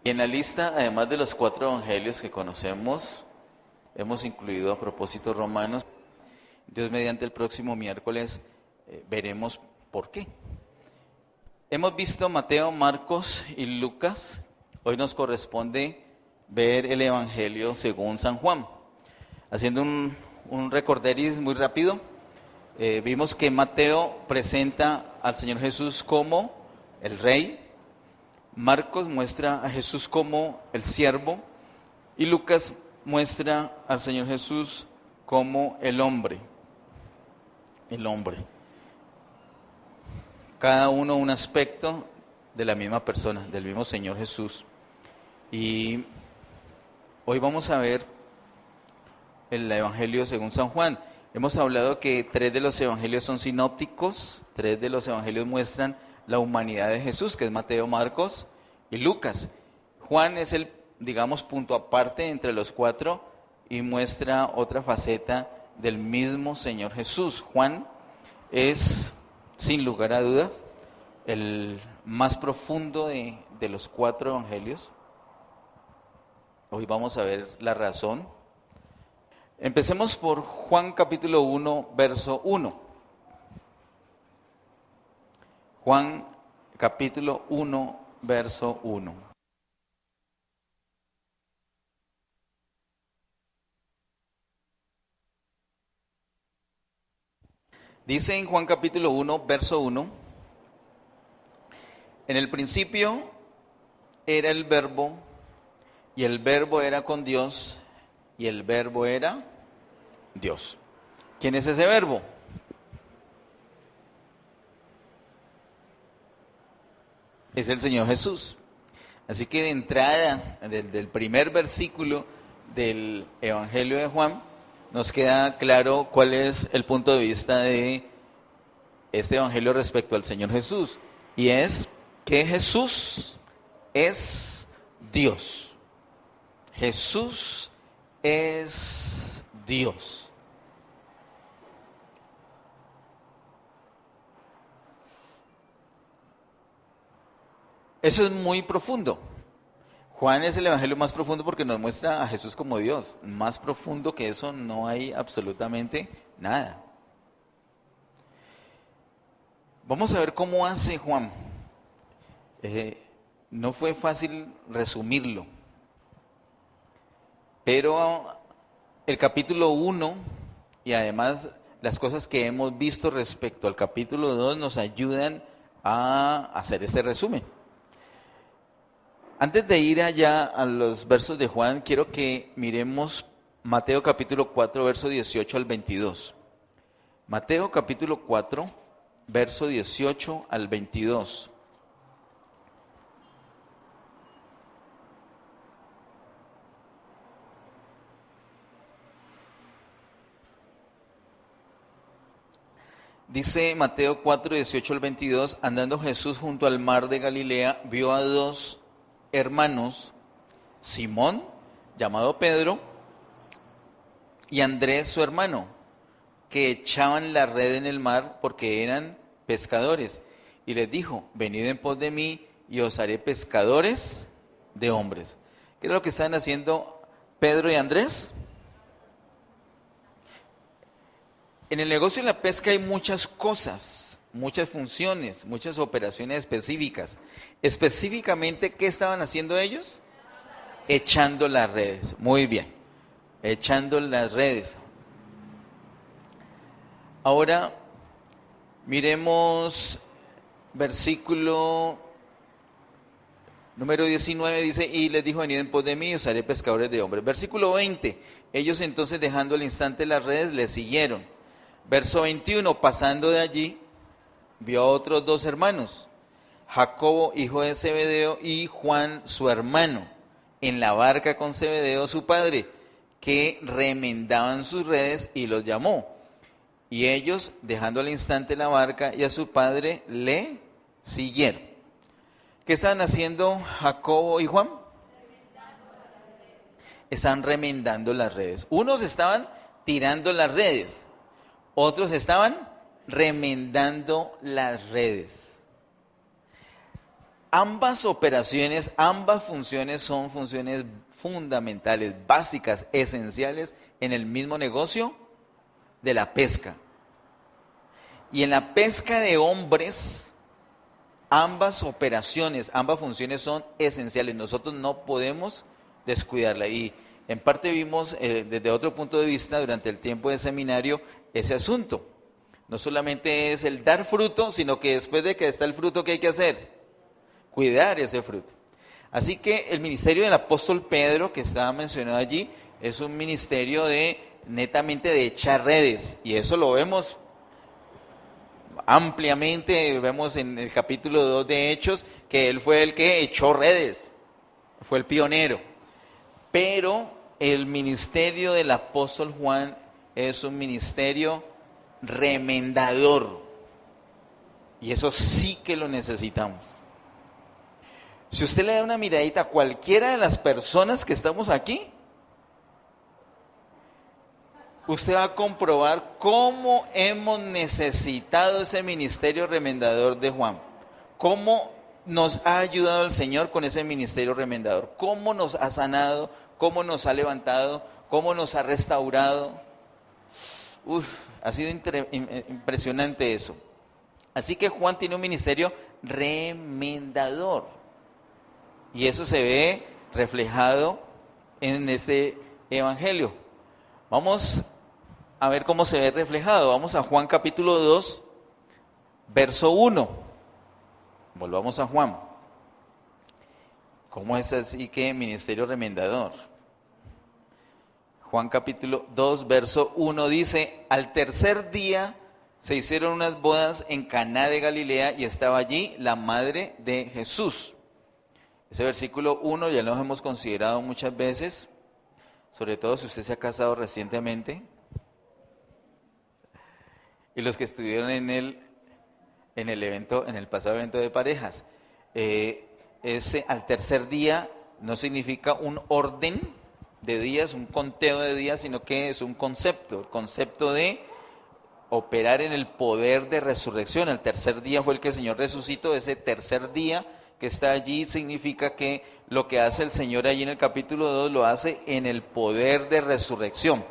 Y en la lista, además de los 4 evangelios que conocemos, hemos incluido a propósito Romanos. Dios mediante el próximo miércoles veremos por qué. Hemos visto Mateo, Marcos y Lucas. Hoy nos corresponde ver el evangelio según San Juan. Haciendo un recorderis muy rápido, vimos que Mateo presenta al Señor Jesús como el Rey. Marcos muestra a Jesús como el siervo y Lucas muestra al Señor Jesús como el hombre. El hombre. Cada uno un aspecto de la misma persona, del mismo Señor Jesús. Y hoy vamos a ver el Evangelio según San Juan. Hemos hablado que 3 de los evangelios son sinópticos, 3 de los evangelios muestran la humanidad de Jesús, que es Mateo, Marcos y Lucas. Juan es el, digamos, punto aparte entre los 4 y muestra otra faceta del mismo Señor Jesús. Juan es, sin lugar a dudas, el más profundo de los 4 evangelios. Hoy vamos a ver la razón. Empecemos por Juan capítulo 1, verso 1. Juan capítulo 1, verso 1. Dice en Juan capítulo 1, verso 1, en el principio era el Verbo, y el Verbo era con Dios, y el Verbo era Dios. ¿Quién es ese Verbo? Es el Señor Jesús. Así que de entrada, del primer versículo del Evangelio de Juan, nos queda claro cuál es el punto de vista de este Evangelio respecto al Señor Jesús. Y es que Jesús es Dios. Jesús es Dios. Eso es muy profundo. Juan es el evangelio más profundo porque nos muestra a Jesús como Dios. Más profundo que eso no hay absolutamente nada. Vamos a ver cómo hace Juan. No fue fácil resumirlo. Pero el capítulo 1 y además las cosas que hemos visto respecto al capítulo 2 nos ayudan a hacer este resumen. Antes de ir allá a los versos de Juan, quiero que miremos Mateo capítulo 4, verso 18 al 22. Mateo capítulo 4, verso 18 al 22. Dice Mateo 4, 18 al 22, andando Jesús junto al mar de Galilea, vio a 2 hermanos, Simón, llamado Pedro, y Andrés, su hermano, que echaban la red en el mar porque eran pescadores. Y les dijo, venid en pos de mí y os haré pescadores de hombres. ¿Qué es lo que están haciendo Pedro y Andrés? En el negocio de la pesca hay muchas cosas, muchas funciones, muchas operaciones específicas. Específicamente, ¿qué estaban haciendo ellos? Echando las redes. Muy bien, echando las redes. Ahora, miremos versículo número 19, dice, y les dijo, venid en pos de mí, os haré pescadores de hombres. Versículo 20, ellos entonces dejando al instante las redes, le siguieron. Verso 21, pasando de allí, vio a otros 2 hermanos, Jacobo, hijo de Zebedeo, y Juan, su hermano, en la barca con Zebedeo, su padre, que remendaban sus redes, y los llamó. Y ellos, dejando al instante la barca y a su padre, le siguieron. ¿Qué estaban haciendo Jacobo y Juan? Están remendando las redes. Unos estaban tirando las redes. Otros estaban remendando las redes. ambas operaciones, ambas funciones son funciones fundamentales, básicas, esenciales en el mismo negocio de la pesca. Y en la pesca de hombres, ambas operaciones, ambas funciones son esenciales. Nosotros no podemos descuidarla. Y en parte vimos desde otro punto de vista durante el tiempo de seminario ese asunto. No solamente es el dar fruto, sino que después de que está el fruto, ¿qué hay que hacer? Cuidar ese fruto. Así que el ministerio del apóstol Pedro, que estaba mencionado allí, es un ministerio netamente de echar redes. Y eso lo vemos ampliamente, vemos en el capítulo 2 de Hechos, que él fue el que echó redes, fue el pionero. Pero el ministerio del apóstol Juan es un ministerio remendador. Y eso sí que lo necesitamos. Si usted le da una miradita a cualquiera de las personas que estamos aquí, usted va a comprobar cómo hemos necesitado ese ministerio remendador de Juan. Cómo nos ha ayudado el Señor con ese ministerio remendador. Cómo nos ha sanado, cómo nos ha levantado, cómo nos ha restaurado. Ha sido impresionante eso. Así que Juan tiene un ministerio remendador. Y eso se ve reflejado en este evangelio. Vamos a ver cómo se ve reflejado. Vamos a Juan capítulo 2, verso 1. Volvamos a Juan. ¿Cómo es así que ministerio remendador? Juan capítulo 2, verso 1 dice: al tercer día se hicieron unas bodas en Caná de Galilea y estaba allí la madre de Jesús. Ese versículo 1 ya lo hemos considerado muchas veces, sobre todo si usted se ha casado recientemente. Y los que estuvieron en el pasado evento de parejas. Ese al tercer día no significa un orden de días, un conteo de días, sino que es un concepto, el concepto de operar en el poder de resurrección. El tercer día fue el que el Señor resucitó. Ese tercer día que está allí significa que lo que hace el Señor allí en el capítulo 2 lo hace en el poder de resurrección.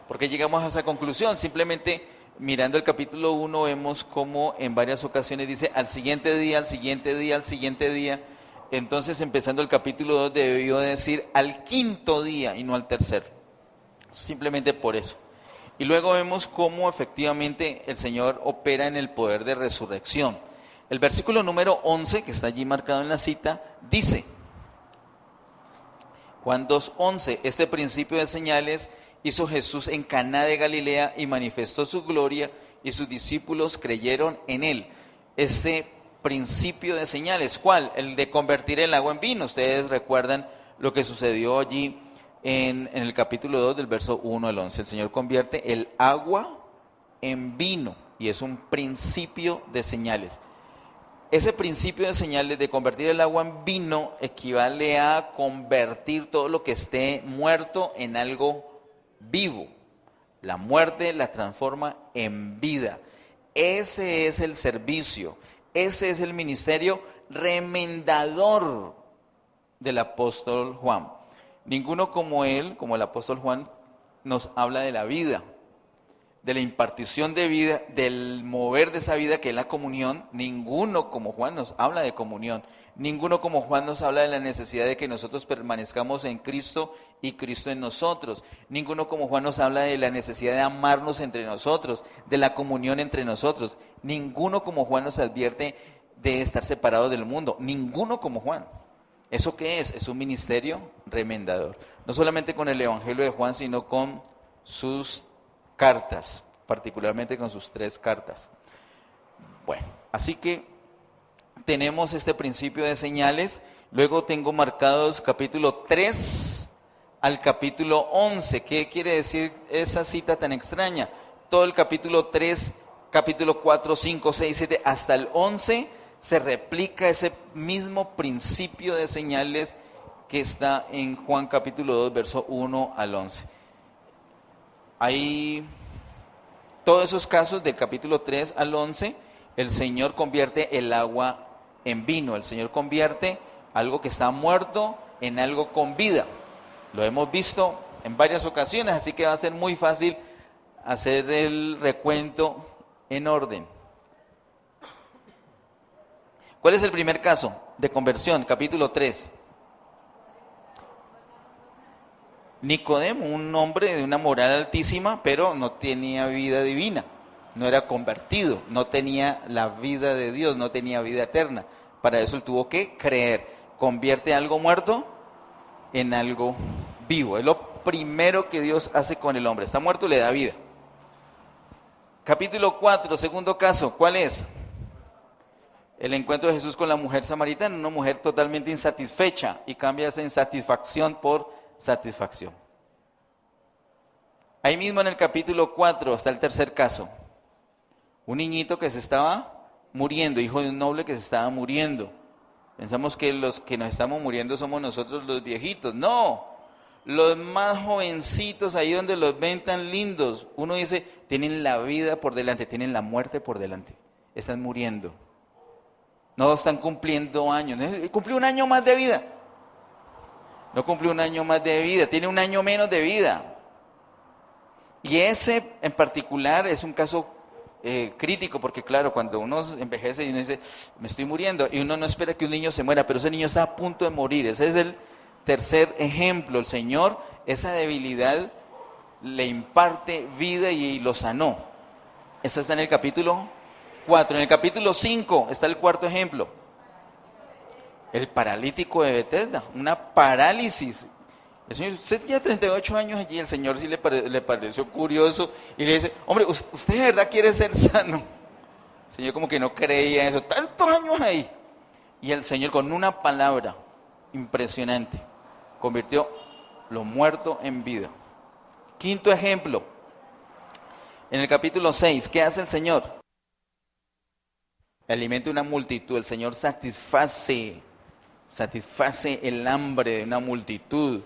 ¿Por qué llegamos a esa conclusión? Simplemente mirando el capítulo 1 vemos cómo en varias ocasiones dice al siguiente día, al siguiente día, al siguiente día. Entonces empezando el capítulo 2 debió decir al quinto día y no al tercero. Simplemente por eso. Y luego vemos cómo efectivamente el Señor opera en el poder de resurrección. El versículo número 11, que está allí marcado en la cita, dice, Juan 2:11, este principio de señales hizo Jesús en Caná de Galilea y manifestó su gloria y sus discípulos creyeron en él. Este principio de señales, ¿cuál? El de convertir el agua en vino. Ustedes recuerdan lo que sucedió allí en el capítulo 2 del verso 1 al 11. El Señor convierte el agua en vino y es un principio de señales. Ese principio de señales de convertir el agua en vino equivale a convertir todo lo que esté muerto en algo vivo. La muerte la transforma en vida. Ese es el servicio, ese es el ministerio remendador del apóstol Juan. Ninguno como él, como el apóstol Juan, nos habla de la vida, de la impartición de vida, del mover de esa vida que es la comunión. Ninguno como Juan nos habla de comunión. Ninguno como Juan nos habla de la necesidad de que nosotros permanezcamos en Cristo y Cristo en nosotros. Ninguno como Juan nos habla de la necesidad de amarnos entre nosotros, de la comunión entre nosotros. Ninguno como Juan nos advierte de estar separados del mundo. Ninguno como Juan. ¿Eso qué es? Es un ministerio remendador. No solamente con el Evangelio de Juan, sino con sus cartas, particularmente con sus 3 cartas. Bueno, así que tenemos este principio de señales. Luego tengo marcados capítulo 3 al capítulo 11. ¿Qué quiere decir esa cita tan extraña? Todo el capítulo 3, capítulo 4, 5, 6, 7, hasta el 11 se replica ese mismo principio de señales que está en Juan capítulo 2, verso 1 al 11. Ahí, todos esos casos del capítulo 3 al 11, el Señor convierte el agua en vino. El Señor convierte algo que está muerto en algo con vida. Lo hemos visto en varias ocasiones, así que va a ser muy fácil hacer el recuento en orden. ¿Cuál es el primer caso de conversión? Capítulo 3. Nicodemo, un hombre de una moral altísima, pero no tenía vida divina, no era convertido, no tenía la vida de Dios, no tenía vida eterna. Para eso él tuvo que creer. Convierte algo muerto en algo vivo. Es lo primero que Dios hace con el hombre. Está muerto, le da vida. Capítulo 4, segundo caso, ¿cuál es? El encuentro de Jesús con la mujer samaritana, una mujer totalmente insatisfecha, y cambia esa insatisfacción por satisfacción. Ahí mismo en el capítulo 4 está el tercer caso. Un niñito que se estaba muriendo, hijo de un noble que se estaba muriendo. Pensamos que los que nos estamos muriendo somos nosotros los viejitos. No, los más jovencitos, ahí donde los ven tan lindos. Uno dice, tienen la vida por delante, tienen la muerte por delante. Están muriendo. No están cumpliendo años. Cumplió un año más de vida. No cumplió un año más de vida, tiene un año menos de vida. Y ese en particular es un caso crítico, porque claro, cuando uno envejece y uno dice, me estoy muriendo, y uno no espera que un niño se muera, pero ese niño está a punto de morir. Ese es el tercer ejemplo. El Señor, esa debilidad, le imparte vida y lo sanó. Eso está en el capítulo 4. En el capítulo 5 está el cuarto ejemplo. El paralítico de Betesda, una parálisis. El Señor, usted ya 38 años allí, el Señor sí le pareció curioso y le dice, hombre, ¿usted de verdad quiere ser sano? El Señor como que no creía eso, tantos años ahí. Y el Señor con una palabra impresionante convirtió lo muerto en vida. Quinto ejemplo, en el capítulo 6, ¿qué hace el Señor? Alimenta una multitud, el Señor satisface el hambre de una multitud.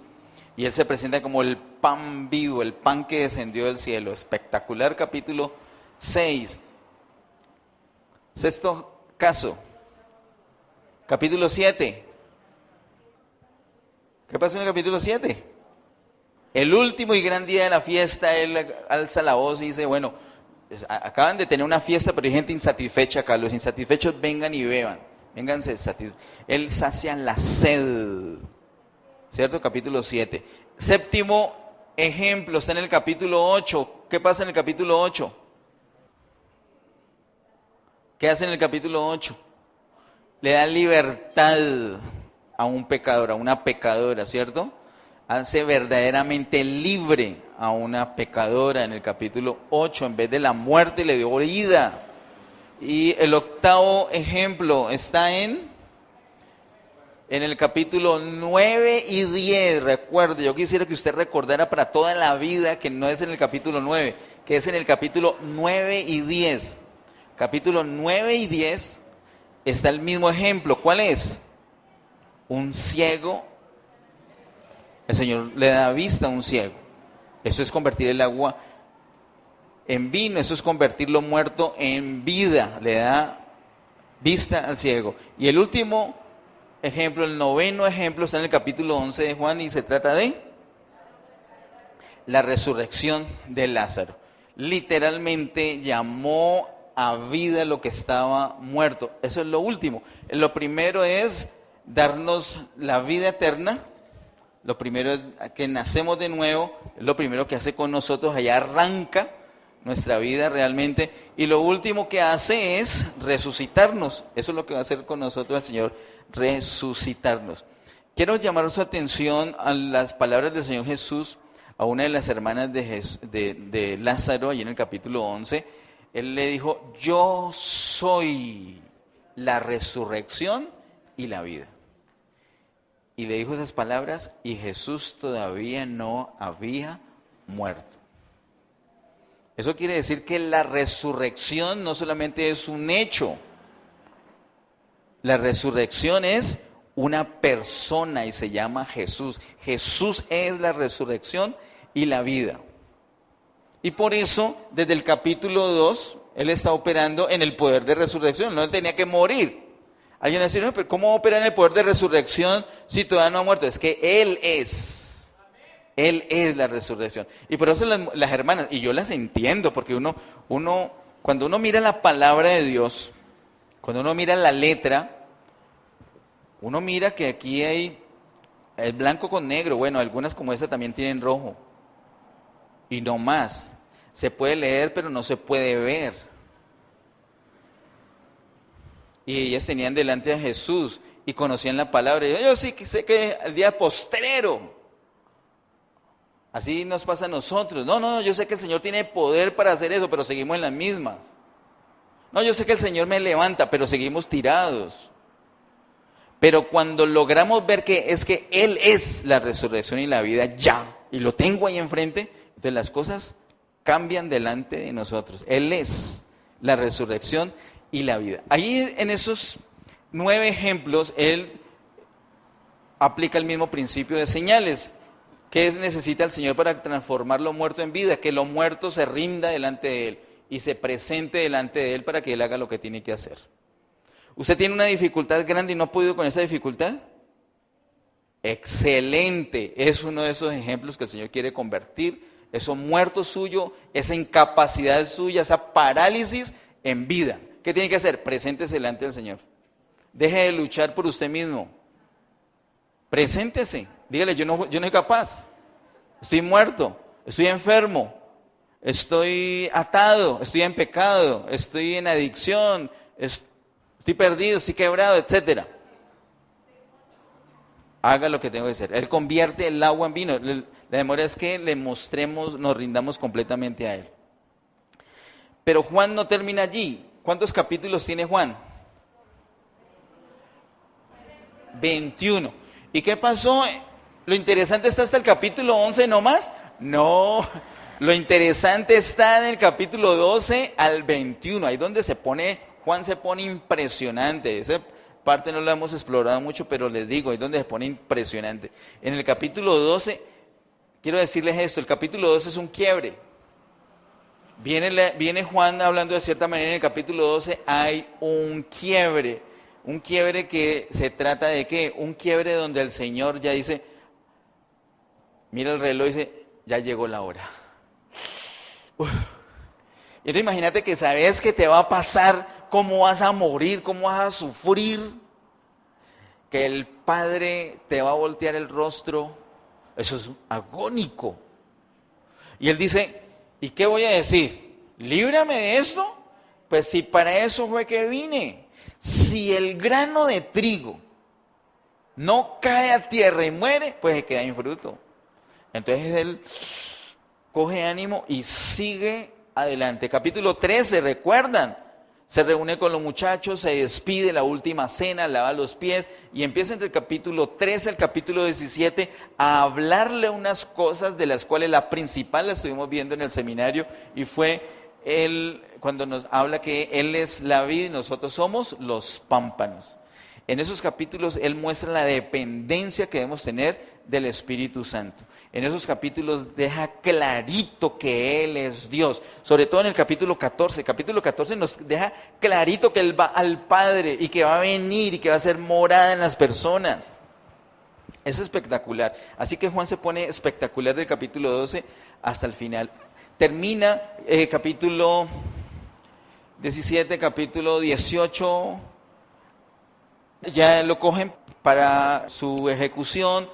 Y Él se presenta como el pan vivo, el pan que descendió del cielo. Espectacular capítulo 6. Sexto caso. Capítulo 7. ¿Qué pasó en el capítulo 7? El último y gran día de la fiesta, Él alza la voz y dice, bueno, acaban de tener una fiesta, pero hay gente insatisfecha acá. Los insatisfechos vengan y beban. Vénganse satisfechos. Él sacia la sed. ¿Cierto? Capítulo 7. Séptimo ejemplo está en el capítulo 8. ¿Qué pasa en el capítulo 8? ¿Qué hace en el capítulo 8? Le da libertad a un pecador, a una pecadora, ¿cierto? Hace verdaderamente libre a una pecadora en el capítulo 8. En vez de la muerte le dio vida. Y el octavo ejemplo está en el capítulo 9 y 10, recuerde, yo quisiera que usted recordara para toda la vida que no es en el capítulo 9, que es en el capítulo 9 y 10. Capítulo 9 y 10 está el mismo ejemplo. ¿Cuál es? Un ciego, el Señor le da vista a un ciego. Eso es convertir el agua en vino, eso es convertir lo muerto en vida, le da vista al ciego. Y el último ejemplo, el noveno ejemplo, está en el capítulo 11 de Juan y se trata de la resurrección de Lázaro. Literalmente llamó a vida lo que estaba muerto. Eso es lo último. Lo primero es darnos la vida eterna. Lo primero es que nacemos de nuevo. Es lo primero que hace con nosotros. Allá arranca nuestra vida realmente. Y lo último que hace es resucitarnos. Eso es lo que va a hacer con nosotros el Señor, resucitarnos. Quiero llamar su atención a las palabras del Señor Jesús a una de las hermanas de Lázaro, allí en el capítulo 11. Él le dijo, yo soy la resurrección y la vida. Y le dijo esas palabras y Jesús todavía no había muerto. Eso quiere decir que la resurrección no solamente es un hecho, la resurrección es una persona y se llama Jesús. Jesús es la resurrección y la vida. Y por eso, desde el capítulo 2, Él está operando en el poder de resurrección. No tenía que morir. Alguien va a decir, no, pero ¿cómo opera en el poder de resurrección si todavía no ha muerto? Es que Él es. Él es la resurrección. Y por eso las hermanas, y yo las entiendo, porque cuando uno mira la palabra de Dios, cuando uno mira la letra, uno mira que aquí hay el blanco con negro. Bueno, algunas como esta también tienen rojo. Y no más. Se puede leer, pero no se puede ver. Y ellas tenían delante a Jesús y conocían la palabra. Y yo sí que sé que el día postrero. Así nos pasa a nosotros. No, yo sé que el Señor tiene poder para hacer eso, pero seguimos en las mismas. No, yo sé que el Señor me levanta, pero seguimos tirados. Pero cuando logramos ver que Él es la resurrección y la vida ya, y lo tengo ahí enfrente, entonces las cosas cambian delante de nosotros. Él es la resurrección y la vida. Ahí en esos 9 ejemplos, Él aplica el mismo principio de señales. ¿Qué necesita el Señor para transformar lo muerto en vida? Que lo muerto se rinda delante de Él y se presente delante de Él para que Él haga lo que tiene que hacer. ¿Usted tiene una dificultad grande y no ha podido con esa dificultad? Excelente. Es uno de esos ejemplos que el Señor quiere convertir, eso muerto suyo, esa incapacidad suya, esa parálisis en vida. ¿Qué tiene que hacer? Preséntese delante del Señor. Deje de luchar por usted mismo. Preséntese. Dígale, yo no soy capaz. Estoy muerto, estoy enfermo, estoy atado, estoy en pecado, estoy en adicción, estoy perdido, estoy quebrado, etc. Haga lo que tengo que hacer. Él convierte el agua en vino. La demora es que le mostremos, nos rindamos completamente a Él. Pero Juan no termina allí. ¿Cuántos capítulos tiene Juan? 21. ¿Y qué pasó? ¿Lo interesante está hasta el capítulo 11 nomás? No, lo interesante está en el capítulo 12 al 21. Ahí donde Juan se pone impresionante. Esa parte no la hemos explorado mucho, pero les digo, ahí donde se pone impresionante. En el capítulo 12, quiero decirles esto, el capítulo 12 es un quiebre. Viene Juan hablando de cierta manera, en el capítulo 12 hay un quiebre que se trata de ¿qué? Un quiebre donde el Señor ya dice, mira el reloj y dice, ya llegó la hora. Y entonces imagínate que sabes que te va a pasar, cómo vas a morir, cómo vas a sufrir, que el Padre te va a voltear el rostro, eso es agónico. Y Él dice, ¿y qué voy a decir? ¿Líbrame de esto? Pues si para eso fue que vine. Si el grano de trigo no cae a tierra y muere, pues se queda sin fruto. Entonces Él coge ánimo y sigue adelante. Capítulo 13, ¿recuerdan? Se reúne con los muchachos, se despide, la última cena, lava los pies y empieza entre el capítulo 13 al capítulo 17 a hablarle unas cosas de las cuales la principal la estuvimos viendo en el seminario y fue Él cuando nos habla que Él es la vid y nosotros somos los pámpanos. En esos capítulos Él muestra la dependencia que debemos tener del Espíritu Santo. En esos capítulos deja clarito que Él es Dios. Sobre todo en el capítulo 14. El capítulo 14 nos deja clarito que Él va al Padre y que va a venir y que va a ser morada en las personas. Es espectacular. Así que Juan se pone espectacular del capítulo 12 hasta el final. Termina capítulo 17, capítulo 18. Ya lo cogen para su ejecución.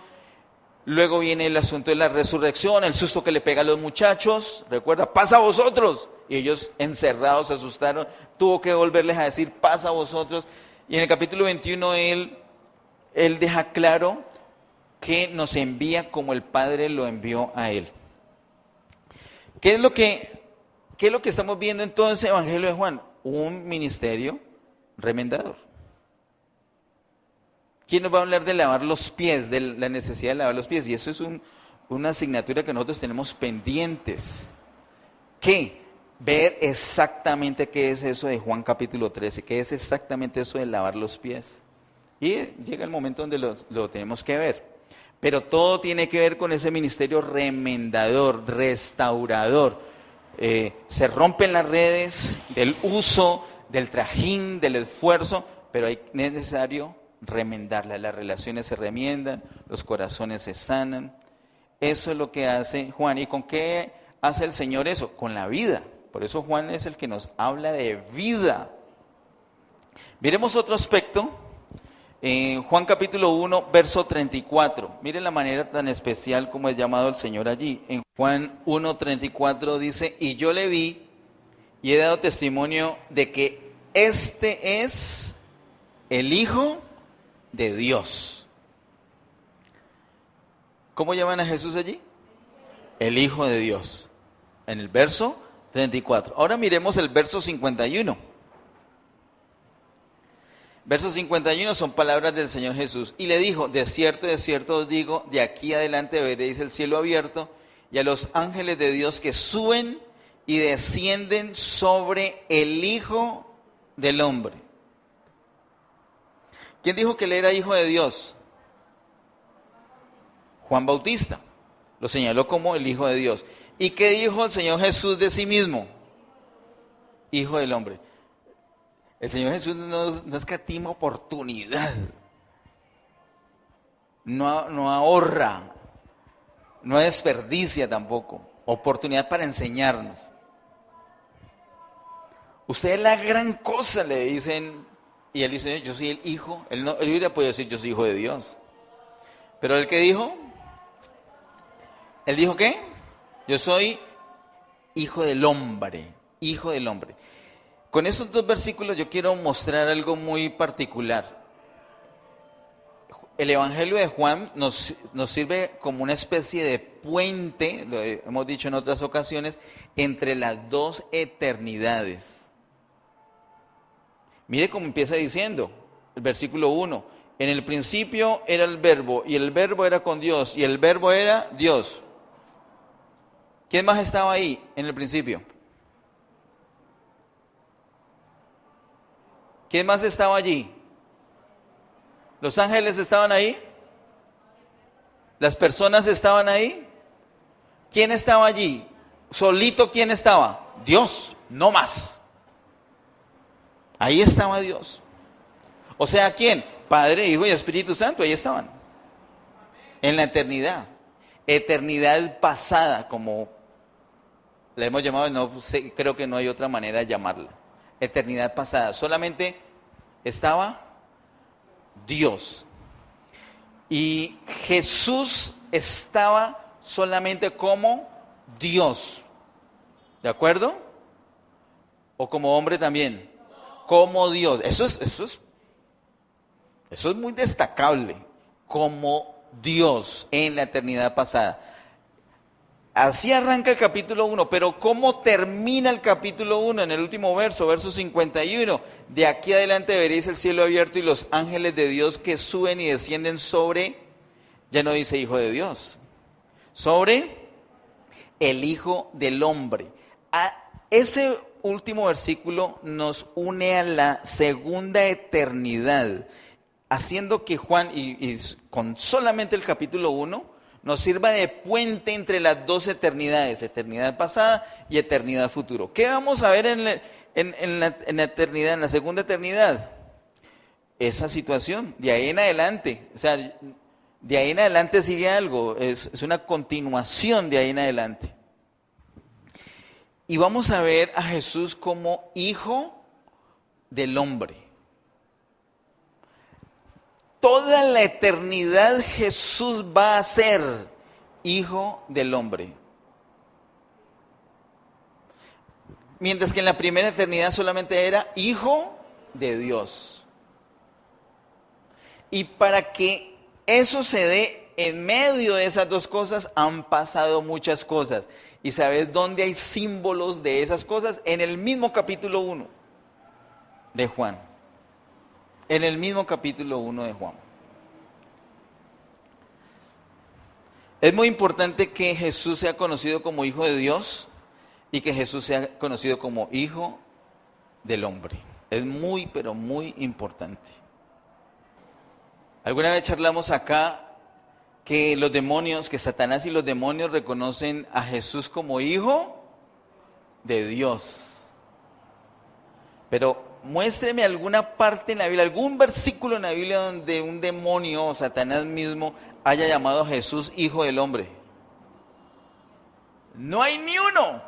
Luego viene el asunto de la resurrección, el susto que le pega a los muchachos. Recuerda, pasa a vosotros. Y ellos encerrados se asustaron. Tuvo que volverles a decir, pasa a vosotros. Y en el capítulo 21 él deja claro que nos envía como el Padre lo envió a Él. ¿Qué es lo que estamos viendo en todo ese Evangelio de Juan? Un ministerio remendador. ¿Quién nos va a hablar de lavar los pies, de la necesidad de lavar los pies? Y eso es una asignatura que nosotros tenemos pendientes. ¿Qué? Ver exactamente qué es eso de Juan capítulo 13, qué es exactamente eso de lavar los pies. Y llega el momento donde lo tenemos que ver. Pero todo tiene que ver con ese ministerio remendador, restaurador. Se rompen las redes del uso, del trajín, del esfuerzo, pero es necesario remendarla. Las relaciones se remiendan, los corazones se sanan. Eso es lo que hace Juan. ¿Y con qué hace el Señor eso? Con la vida. Por eso Juan es el que nos habla de vida. Miremos otro aspecto. En Juan capítulo 1, verso 34. Miren la manera tan especial como es llamado el Señor allí. En Juan 1, 34 dice, y yo le vi y he dado testimonio de que este es el Hijo de Dios. ¿Cómo llaman a Jesús allí? El Hijo de Dios. En el verso 34. Ahora miremos el verso 51. Verso 51 son palabras del Señor Jesús. Y le dijo, de cierto os digo, de aquí adelante veréis el cielo abierto y a los ángeles de Dios que suben y descienden sobre el Hijo del Hombre. ¿Quién dijo que él era Hijo de Dios? Juan Bautista. Lo señaló como el Hijo de Dios. ¿Y qué dijo el Señor Jesús de sí mismo? Hijo del Hombre. El Señor Jesús no escatima oportunidad, no ahorra, no desperdicia tampoco oportunidad para enseñarnos. Usted es la gran cosa, le dicen, y él dice, yo soy el Hijo. Él hubiera podido decir, yo soy Hijo de Dios. Pero ¿el qué dijo? ¿Él dijo qué? Yo soy Hijo del Hombre, Hijo del Hombre. Con esos dos versículos yo quiero mostrar algo muy particular. El Evangelio de Juan nos sirve como una especie de puente, lo hemos dicho en otras ocasiones, entre las dos eternidades. Mire cómo empieza diciendo, el versículo 1. En el principio era el verbo, y el verbo era con Dios, y el verbo era Dios. ¿Quién más estaba ahí en el principio? ¿Quién más estaba allí? ¿Los ángeles estaban ahí? ¿Las personas estaban ahí? ¿Quién estaba allí? ¿Solito quién estaba? Dios, no más. Ahí estaba Dios. O sea, ¿quién? Padre, Hijo y Espíritu Santo, ahí estaban. En la eternidad. Eternidad pasada, como la hemos llamado, no sé, creo que no hay otra manera de llamarla. Eternidad pasada, solamente estaba Dios. Y Jesús estaba solamente como Dios. ¿De acuerdo? ¿O como hombre también? Como Dios. Eso es muy destacable. Como Dios en la eternidad pasada. Así arranca el capítulo 1, pero ¿cómo termina el capítulo 1? En el último verso, verso 51. De aquí adelante veréis el cielo abierto y los ángeles de Dios que suben y descienden sobre, ya no dice Hijo de Dios, sobre el Hijo del Hombre. Ese último versículo nos une a la segunda eternidad, haciendo que Juan, y con solamente el capítulo 1, nos sirva de puente entre las dos eternidades, eternidad pasada y eternidad futuro. ¿Qué vamos a ver en la eternidad, en la segunda eternidad? Esa situación, de ahí en adelante, o sea, de ahí en adelante sigue algo, es una continuación de ahí en adelante. Y vamos a ver a Jesús como Hijo del Hombre. Toda la eternidad Jesús va a ser Hijo del Hombre. Mientras que en la primera eternidad solamente era Hijo de Dios. Y para que eso se dé en medio de esas dos cosas han pasado muchas cosas. ¿Y sabes dónde hay símbolos de esas cosas? En el mismo capítulo 1 de Juan. En el mismo capítulo 1 de Juan. Es muy importante que Jesús sea conocido como Hijo de Dios y que Jesús sea conocido como Hijo del Hombre. Es muy, pero muy importante. Alguna vez charlamos acá que los demonios, que Satanás y los demonios reconocen a Jesús como Hijo de Dios. Pero muéstreme alguna parte en la Biblia, algún versículo en la Biblia donde un demonio o Satanás mismo haya llamado a Jesús hijo del hombre. No hay ni uno.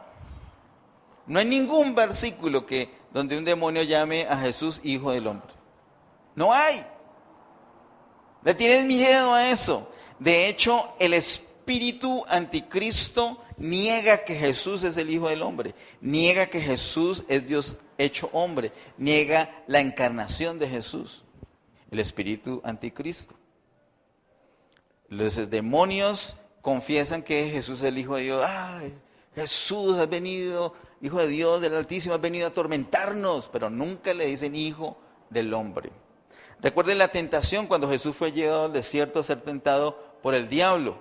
No hay ningún versículo donde un demonio llame a Jesús hijo del hombre. No hay. Le tienes miedo a eso. De hecho, el espíritu anticristo niega que Jesús es el hijo del hombre. Niega que Jesús es Dios hecho hombre. Niega la encarnación de Jesús. El espíritu anticristo. Los demonios confiesan que Jesús es el hijo de Dios. ¡Ay! Jesús ha venido, hijo de Dios, del Altísimo, ha venido a atormentarnos. Pero nunca le dicen hijo del hombre. Recuerden la tentación cuando Jesús fue llevado al desierto a ser tentado por el diablo.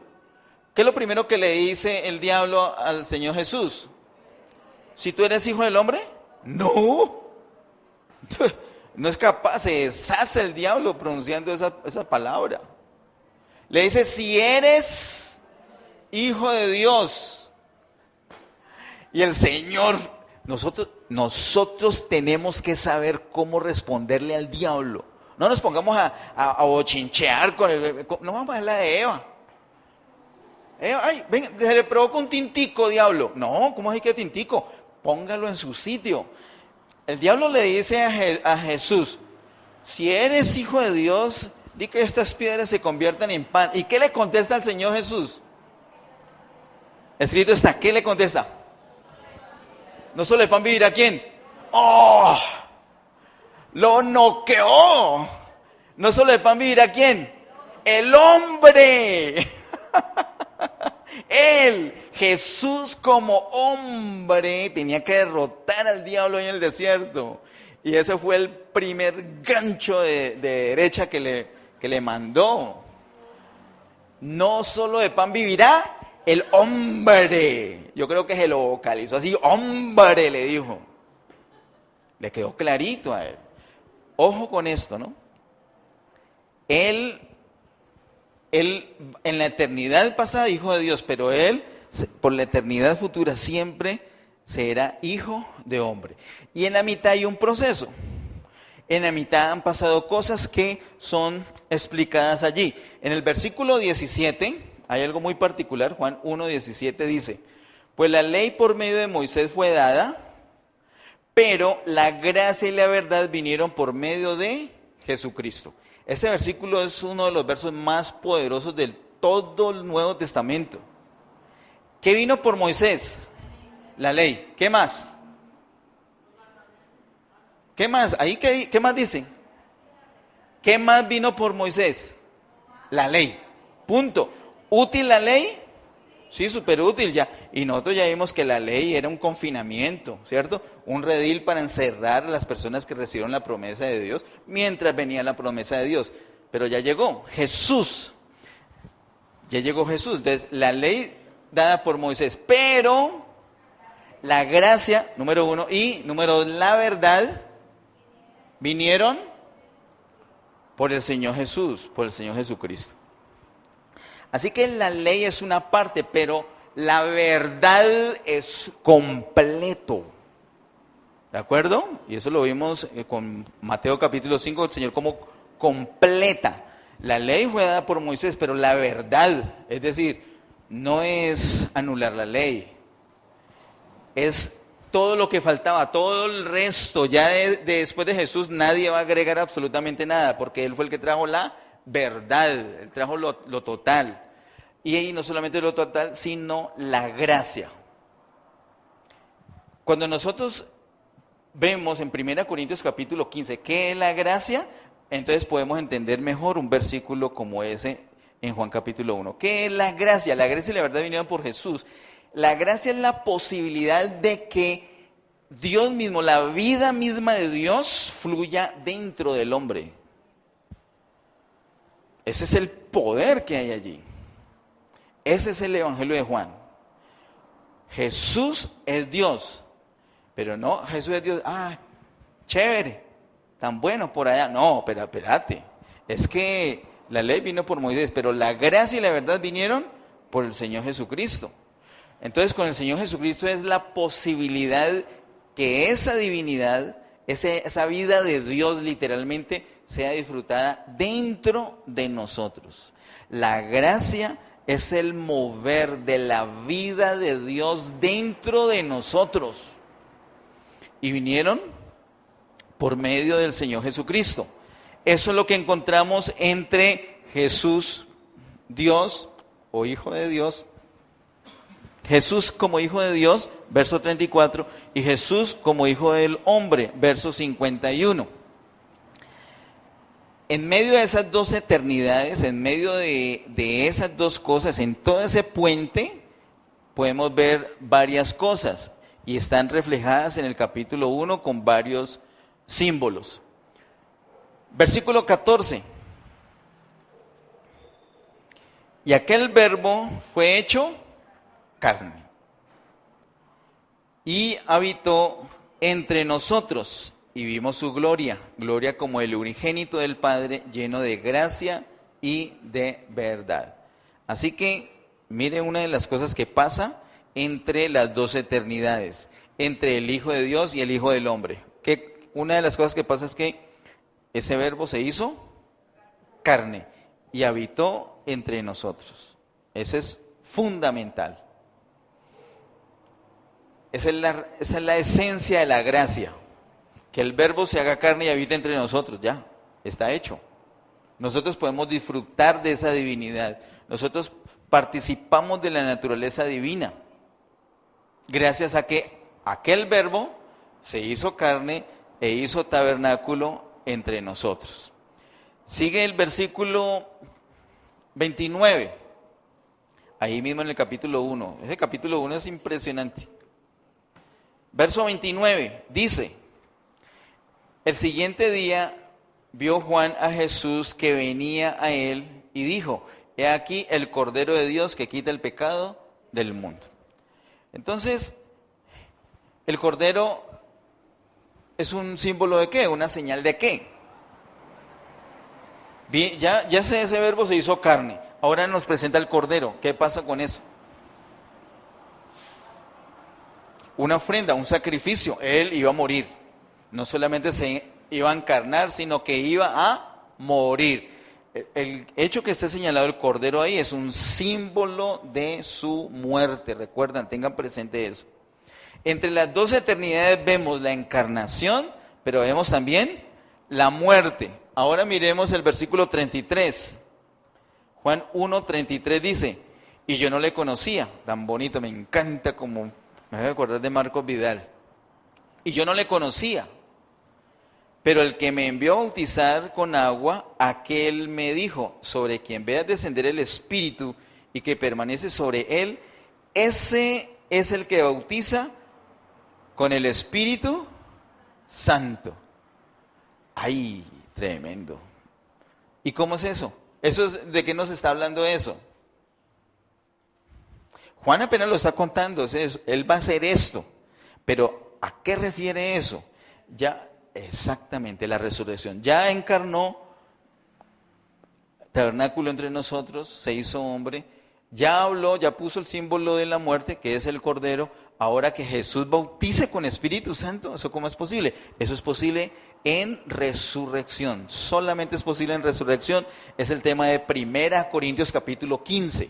¿Qué es lo primero que le dice el diablo al Señor Jesús? ¿Si tú eres hijo del hombre? No. No es capaz, se deshace el diablo pronunciando esa palabra. Le dice, si eres hijo de Dios. Y el Señor, nosotros tenemos que saber cómo responderle al diablo. No nos pongamos a bochinchear no vamos a ver la de Eva. Ay, ven, se le provoca un tintico, diablo. No, ¿cómo es que tintico? Póngalo en su sitio. El diablo le dice a Jesús, si eres hijo de Dios, di que estas piedras se conviertan en pan. ¿Y qué le contesta al Señor Jesús? Escrito está, ¿qué le contesta? No solo de pan vivirá ¿quién? ¡Oh! Lo noqueó. No solo de pan vivirá ¿quién? El hombre. Él, Jesús como hombre, tenía que derrotar al diablo en el desierto. Y ese fue el primer gancho de derecha que le mandó. No solo de pan vivirá el hombre. Yo creo que se lo vocalizó así, hombre le dijo. Le quedó clarito a él. Ojo con esto, ¿no? Él en la eternidad pasada hijo de Dios, pero él por la eternidad futura siempre será hijo de hombre. Y en la mitad hay un proceso. En la mitad han pasado cosas que son explicadas allí. En el versículo 17 hay algo muy particular. Juan 1:17 dice, pues la ley por medio de Moisés fue dada, pero la gracia y la verdad vinieron por medio de Jesucristo. Este versículo es uno de los versos más poderosos de todo el Nuevo Testamento. ¿Qué vino por Moisés? La ley. ¿Qué más? ¿Qué más? Ahí ¿qué más dice? ¿Qué más vino por Moisés? La ley. Punto. ¿Útil la ley? Sí, súper útil ya. Y nosotros ya vimos que la ley era un confinamiento, ¿cierto? Un redil para encerrar a las personas que recibieron la promesa de Dios mientras venía la promesa de Dios. Pero ya llegó Jesús. Ya llegó Jesús. Entonces, la ley dada por Moisés, pero la gracia, número uno, y número dos, la verdad, vinieron por el Señor Jesús, por el Señor Jesucristo. Así que la ley es una parte, pero la verdad es completo. ¿De acuerdo? Y eso lo vimos con Mateo capítulo 5, el Señor como completa. La ley fue dada por Moisés, pero la verdad, es decir, no es anular la ley. Es todo lo que faltaba, todo el resto. Ya después de Jesús nadie va a agregar absolutamente nada, porque Él fue el que trajo la verdad, Él trajo lo total. Y ahí no solamente lo total, sino la gracia. Cuando nosotros vemos en 1 Corintios capítulo 15 qué es la gracia, entonces podemos entender mejor un versículo como ese en Juan capítulo 1. ¿Qué es la gracia? La gracia y la verdad vinieron por Jesús. La gracia es la posibilidad de que Dios mismo, la vida misma de Dios, fluya dentro del hombre. Ese es el poder que hay allí. Ese es el Evangelio de Juan. Jesús es Dios, pero no, Jesús es Dios, chévere, tan bueno por allá. No, pero espérate, es que la ley vino por Moisés, pero la gracia y la verdad vinieron por el Señor Jesucristo. Entonces con el Señor Jesucristo es la posibilidad que esa divinidad esa vida de Dios literalmente sea disfrutada dentro de nosotros. La gracia es el mover de la vida de Dios dentro de nosotros. Y vinieron por medio del Señor Jesucristo. Eso es lo que encontramos entre Jesús, Dios o Hijo de Dios, Jesús como Hijo de Dios, verso 34, y Jesús como Hijo del Hombre, verso 51. En medio de esas dos eternidades, en medio de esas dos cosas, en todo ese puente, podemos ver varias cosas y están reflejadas en el capítulo 1 con varios símbolos. Versículo 14. Y aquel verbo fue hecho carne y habitó entre nosotros y vimos su gloria, gloria como el unigénito del Padre, lleno de gracia y de verdad. Así que mire una de las cosas que pasa entre las dos eternidades, entre el Hijo de Dios y el Hijo del Hombre. Que una de las cosas que pasa es que ese verbo se hizo carne y habitó entre nosotros. Ese es fundamental. Esa es la esencia de la gracia. Que el verbo se haga carne y habite entre nosotros, ya, está hecho. Nosotros podemos disfrutar de esa divinidad. Nosotros participamos de la naturaleza divina. Gracias a que aquel verbo se hizo carne e hizo tabernáculo entre nosotros. Sigue el versículo 29. Ahí mismo en el capítulo 1. Ese capítulo 1 es impresionante. Verso 29 dice: el siguiente día vio Juan a Jesús que venía a él y dijo: he aquí el Cordero de Dios que quita el pecado del mundo. Entonces, el Cordero es un símbolo de qué, una señal de qué. Bien, ya ese verbo se hizo carne, ahora nos presenta el Cordero. ¿Qué pasa con eso? Una ofrenda, un sacrificio. Él iba a morir. No solamente se iba a encarnar, sino que iba a morir. El hecho que esté señalado el Cordero ahí es un símbolo de su muerte. Recuerdan, tengan presente eso. Entre las dos eternidades vemos la encarnación, pero vemos también la muerte. Ahora miremos el versículo 33. Juan 1:33 dice: y yo no le conocía. Tan bonito, me encanta, como me voy a acordar de Marcos Vidal. Y yo no le conocía. Pero el que me envió a bautizar con agua, aquel me dijo: sobre quien veas descender el Espíritu y que permanece sobre él, ese es el que bautiza con el Espíritu Santo. ¡Ay, tremendo! ¿Y cómo es eso? ¿De qué nos está hablando eso? Juan apenas lo está contando, él va a hacer esto. Pero ¿a qué refiere eso? Ya, exactamente, la resurrección. Ya encarnó, tabernáculo entre nosotros, se hizo hombre, ya habló, ya puso el símbolo de la muerte, que es el Cordero. Ahora que Jesús bautice con Espíritu Santo, ¿eso cómo es posible? Eso es posible en resurrección, solamente es posible en resurrección. Es el tema de 1 Corintios capítulo 15.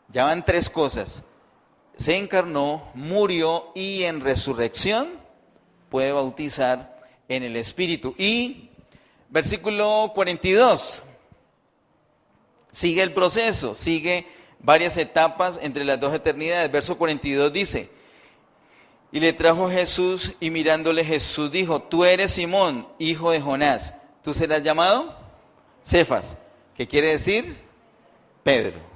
Ya van tres cosas: se encarnó, murió y en resurrección puede bautizar en el Espíritu. Y versículo 42, sigue el proceso, sigue varias etapas entre las dos eternidades. Verso 42 dice: y le trajo Jesús, y mirándole Jesús dijo: tú eres Simón, hijo de Jonás, tú serás llamado Cefas, que quiere decir Pedro.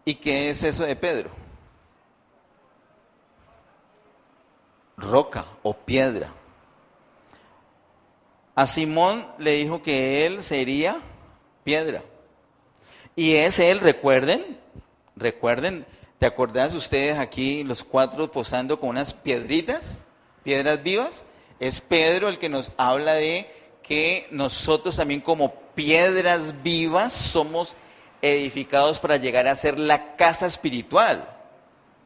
¿Y qué es eso de Pedro? Roca o piedra. A Simón le dijo que él sería piedra. Y es él, recuerden, ¿te acordás ustedes aquí los cuatro posando con unas piedritas, piedras vivas? Es Pedro el que nos habla de que nosotros también como piedras vivas somos edificados para llegar a ser la casa espiritual.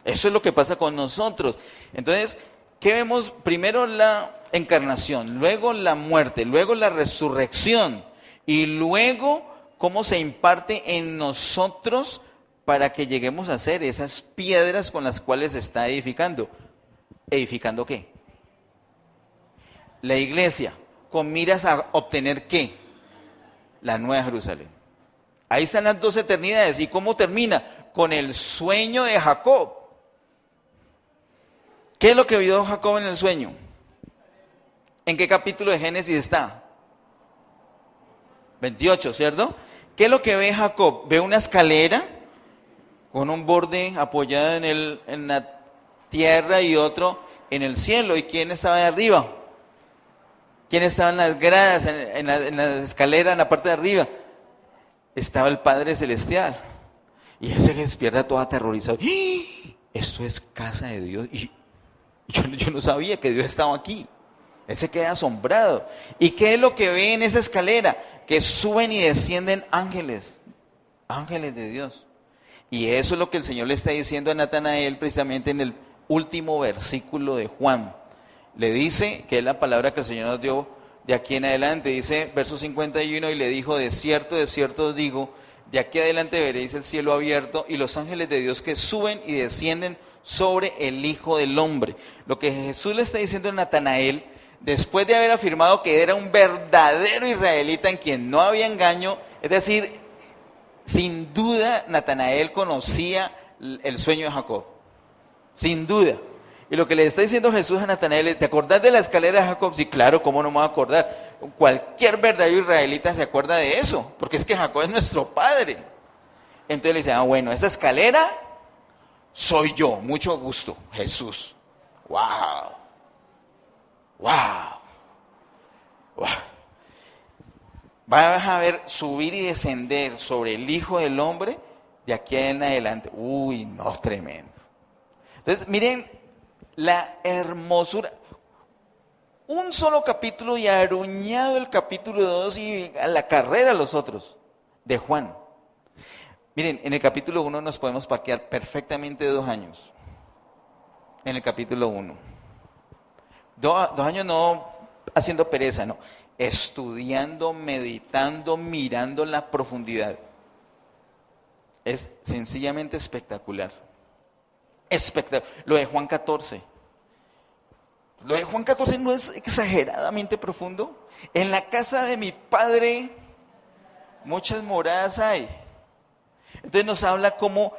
Eso es lo que pasa con nosotros. Entonces, ¿qué vemos? Primero la encarnación, luego la muerte, luego la resurrección y luego cómo se imparte en nosotros para que lleguemos a ser esas piedras con las cuales se está edificando. ¿Edificando qué? La iglesia, con miras a obtener ¿qué? La Nueva Jerusalén. Ahí están las dos eternidades. ¿Y cómo termina? Con el sueño de Jacob. ¿Qué es lo que vio Jacob en el sueño? ¿En qué capítulo de Génesis está? 28, ¿cierto? ¿Qué es lo que ve Jacob? Ve una escalera con un borde apoyado en la tierra y otro en el cielo. ¿Y quién estaba de arriba? ¿Quién estaba en las gradas, en la escalera, en la parte de arriba? Estaba el Padre Celestial. Y él se despierta todo aterrorizado. ¡Ah! Esto es casa de Dios. Y yo no sabía que Dios estaba aquí. Él se queda asombrado. ¿Y qué es lo que ve en esa escalera? Que suben y descienden ángeles. Ángeles de Dios. Y eso es lo que el Señor le está diciendo a Natanael precisamente en el último versículo de Juan. Le dice, que es la palabra que el Señor nos dio de aquí en adelante, dice verso 51, y le dijo, de cierto os digo, de aquí adelante veréis el cielo abierto y los ángeles de Dios que suben y descienden sobre el Hijo del Hombre. Lo que Jesús le está diciendo a Natanael, después de haber afirmado que era un verdadero israelita en quien no había engaño, es decir, sin duda Natanael conocía el sueño de Jacob, sin duda. Y lo que le está diciendo Jesús a Natanael, ¿te acordás de la escalera de Jacob? Sí, claro, ¿cómo no me voy a acordar? Cualquier verdadero israelita se acuerda de eso, porque es que Jacob es nuestro padre. Entonces le dice, bueno, esa escalera soy yo, mucho gusto, Jesús. ¡Wow! ¡Wow! ¡Wow! Vas a ver subir y descender sobre el Hijo del Hombre de aquí en adelante. Uy, no, tremendo. Entonces, miren la hermosura. Un solo capítulo y aruñado el capítulo 2 y a la carrera los otros de Juan. Miren, en el capítulo 1 nos podemos parquear perfectamente 2 años. En el capítulo 1. 2 años no haciendo pereza, no. Estudiando, meditando, mirando la profundidad. Es sencillamente espectacular. Lo de Juan 14. Lo de Juan 14 no es exageradamente profundo. En la casa de mi Padre muchas moradas hay. Entonces nos habla cómo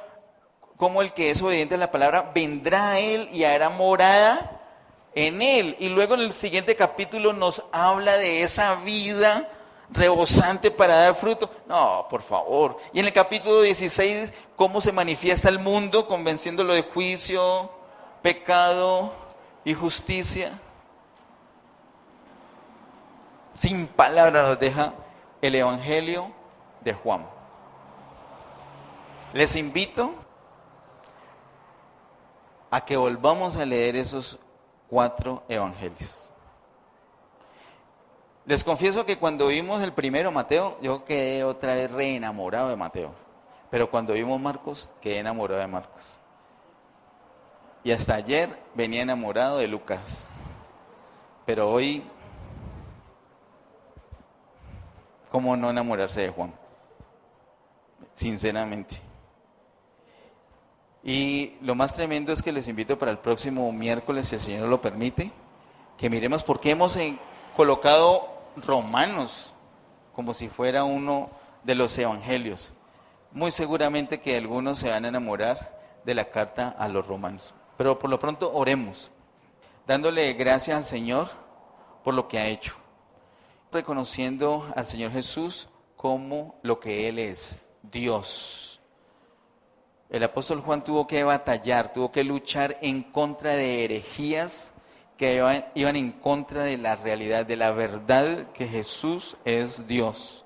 el que es obediente a la palabra vendrá a él y hará morada en él. Y luego en el siguiente capítulo nos habla de esa vida rebosante para dar fruto. No, por favor. Y en el capítulo 16, cómo se manifiesta el mundo convenciéndolo de juicio, pecado y justicia. Sin palabras nos deja el Evangelio de Juan. Les invito a que volvamos a leer esos 4 evangelios. Les confieso que cuando vimos el primero, Mateo, yo quedé otra vez re enamorado de Mateo. Pero cuando vimos Marcos, quedé enamorado de Marcos. Y hasta ayer venía enamorado de Lucas. Pero hoy, ¿cómo no enamorarse de Juan? Sinceramente. Y lo más tremendo es que les invito para el próximo miércoles, si el Señor lo permite, que miremos por qué hemos colocado Romanos como si fuera uno de los evangelios. Muy seguramente que algunos se van a enamorar de la carta a los romanos. Pero por lo pronto oremos, dándole gracias al Señor por lo que ha hecho, reconociendo al Señor Jesús como lo que Él es, Dios. El apóstol Juan tuvo que batallar, tuvo que luchar en contra de herejías que iban en contra de la realidad, de la verdad que Jesús es Dios.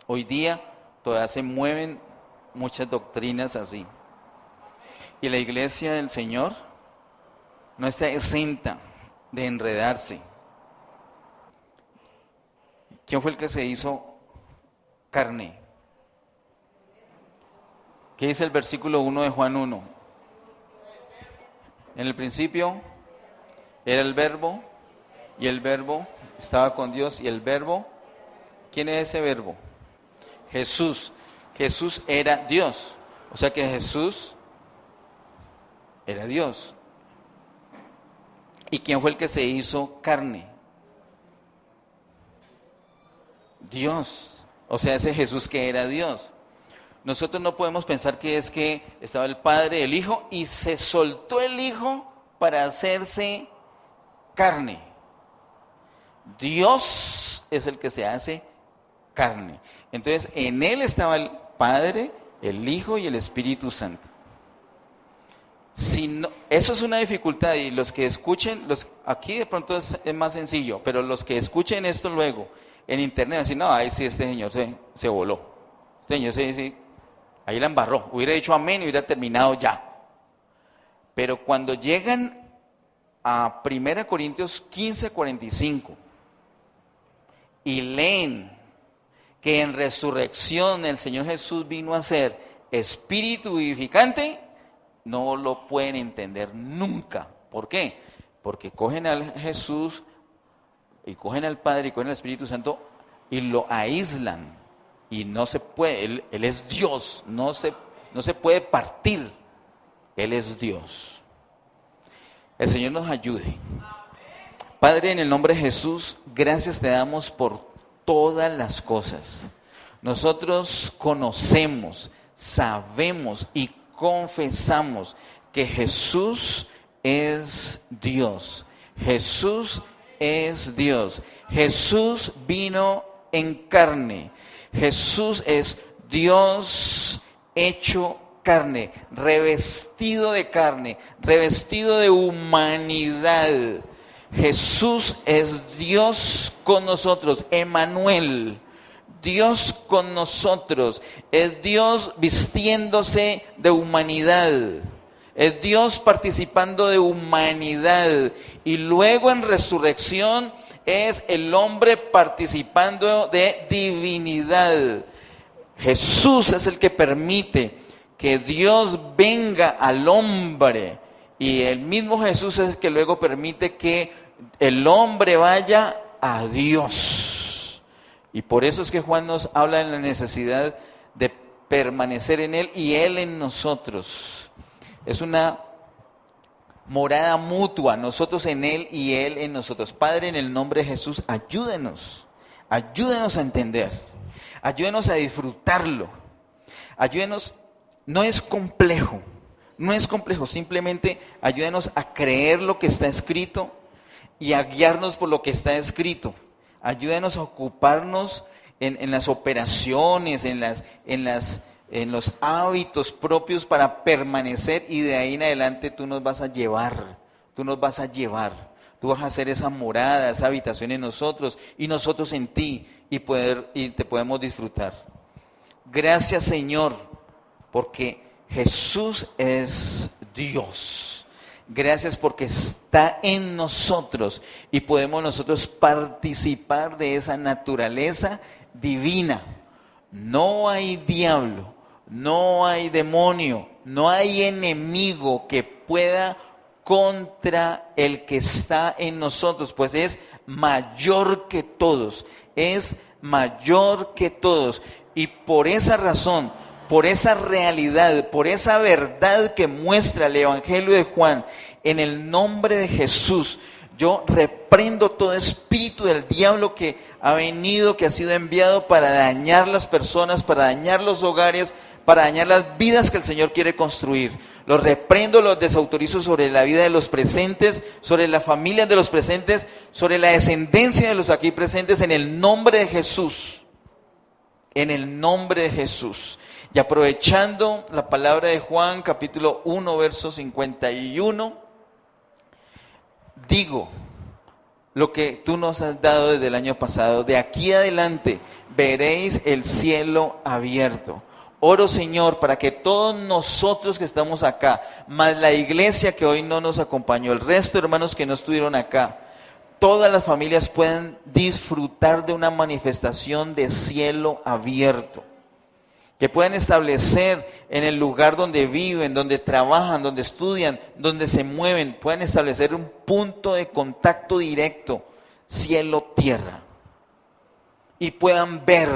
Hoy día todavía se mueven muchas doctrinas así. Y la iglesia del Señor no está exenta de enredarse. ¿Quién fue el que se hizo carne? ¿Qué dice el versículo 1 de Juan 1? En el principio era el verbo, y el verbo estaba con Dios, y el verbo, ¿quién es ese verbo? Jesús. Jesús era Dios. O sea que Jesús era Dios. ¿Y quién fue el que se hizo carne? Dios. O sea, ese Jesús que era Dios. Nosotros no podemos pensar que es que estaba el Padre, el Hijo, y se soltó el Hijo para hacerse carne. Dios es el que se hace carne. Entonces, en Él estaba el Padre, el Hijo y el Espíritu Santo. Si no, eso es una dificultad, y los que escuchen, aquí de pronto es más sencillo, pero los que escuchen esto luego en internet, así, no, ahí sí este señor se voló. Este señor sí, ahí la embarró. Hubiera dicho amén y hubiera terminado ya. Pero cuando llegan a 1 Corintios 15:45 y leen que en resurrección el Señor Jesús vino a ser espíritu vivificante, no lo pueden entender nunca. ¿Por qué? Porque cogen a Jesús y cogen al Padre y cogen al Espíritu Santo y lo aíslan. Y no se puede, Él es Dios, no se puede partir. Él es Dios. El Señor nos ayude. Padre, en el nombre de Jesús, gracias te damos por todas las cosas. Nosotros conocemos, sabemos y confesamos que Jesús es Dios. Jesús es Dios. Jesús vino en carne. Jesús es Dios hecho carne, revestido de carne, revestido de humanidad. Jesús es Dios con nosotros, Emmanuel, Dios con nosotros, es Dios vistiéndose de humanidad, es Dios participando de humanidad, y luego en resurrección es el hombre participando de divinidad. Jesús es el que permite que Dios venga al hombre, y el mismo Jesús es el que luego permite que el hombre vaya a Dios. Y por eso es que Juan nos habla de la necesidad de permanecer en Él y Él en nosotros. Es una morada mutua, nosotros en Él y Él en nosotros. Padre, en el nombre de Jesús, ayúdenos a entender, ayúdenos a disfrutarlo, ayúdenos, no es complejo, simplemente ayúdenos a creer lo que está escrito y a guiarnos por lo que está escrito. Ayúdenos a ocuparnos en las operaciones, en los hábitos propios para permanecer, y de ahí en adelante tú nos vas a llevar, tú vas a hacer esa morada, esa habitación en nosotros y nosotros en ti, y te podemos disfrutar. Gracias, Señor, porque Jesús es Dios. Gracias porque está en nosotros y podemos nosotros participar de esa naturaleza divina. No hay diablo, no hay demonio, no hay enemigo que pueda contra el que está en nosotros, pues es mayor que todos, y por esa razón, por esa realidad, por esa verdad que muestra el Evangelio de Juan, en el nombre de Jesús, yo reprendo todo espíritu del diablo que ha venido, que ha sido enviado para dañar las personas, para dañar los hogares, para dañar las vidas que el Señor quiere construir. Los reprendo, los desautorizo sobre la vida de los presentes, sobre las familias de los presentes, sobre la descendencia de los aquí presentes, en el nombre de Jesús. En el nombre de Jesús. Y aprovechando la palabra de Juan, capítulo 1, verso 51, digo lo que tú nos has dado desde el año pasado: de aquí adelante veréis el cielo abierto. Oro, Señor, para que todos nosotros que estamos acá, más la iglesia que hoy no nos acompañó, el resto de hermanos que no estuvieron acá, todas las familias puedan disfrutar de una manifestación de cielo abierto. que puedan establecer en el lugar donde viven, donde trabajan, donde estudian, donde se mueven, puedan establecer un punto de contacto directo, cielo-tierra, y puedan ver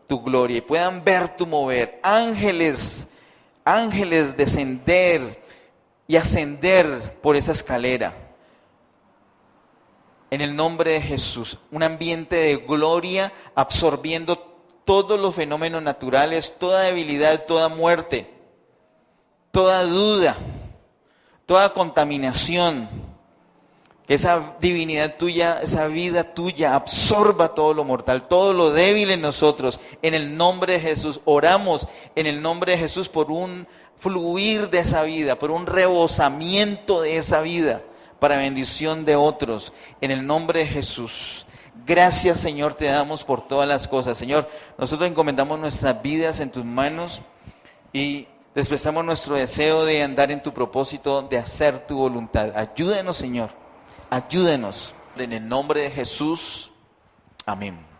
tu gloria, y puedan ver tu mover, ángeles descender y ascender por esa escalera. En el nombre de Jesús, un ambiente de gloria absorbiendo todos los fenómenos naturales, toda debilidad, toda muerte, toda duda, toda contaminación. Que esa divinidad tuya, esa vida tuya absorba todo lo mortal, todo lo débil en nosotros. En el nombre de Jesús, oramos en el nombre de Jesús por un fluir de esa vida, por un rebosamiento de esa vida, para bendición de otros. En el nombre de Jesús. Gracias, Señor, te damos por todas las cosas. Señor, nosotros encomendamos nuestras vidas en tus manos y expresamos nuestro deseo de andar en tu propósito, de hacer tu voluntad. Ayúdenos, Señor, ayúdenos. En el nombre de Jesús, amén.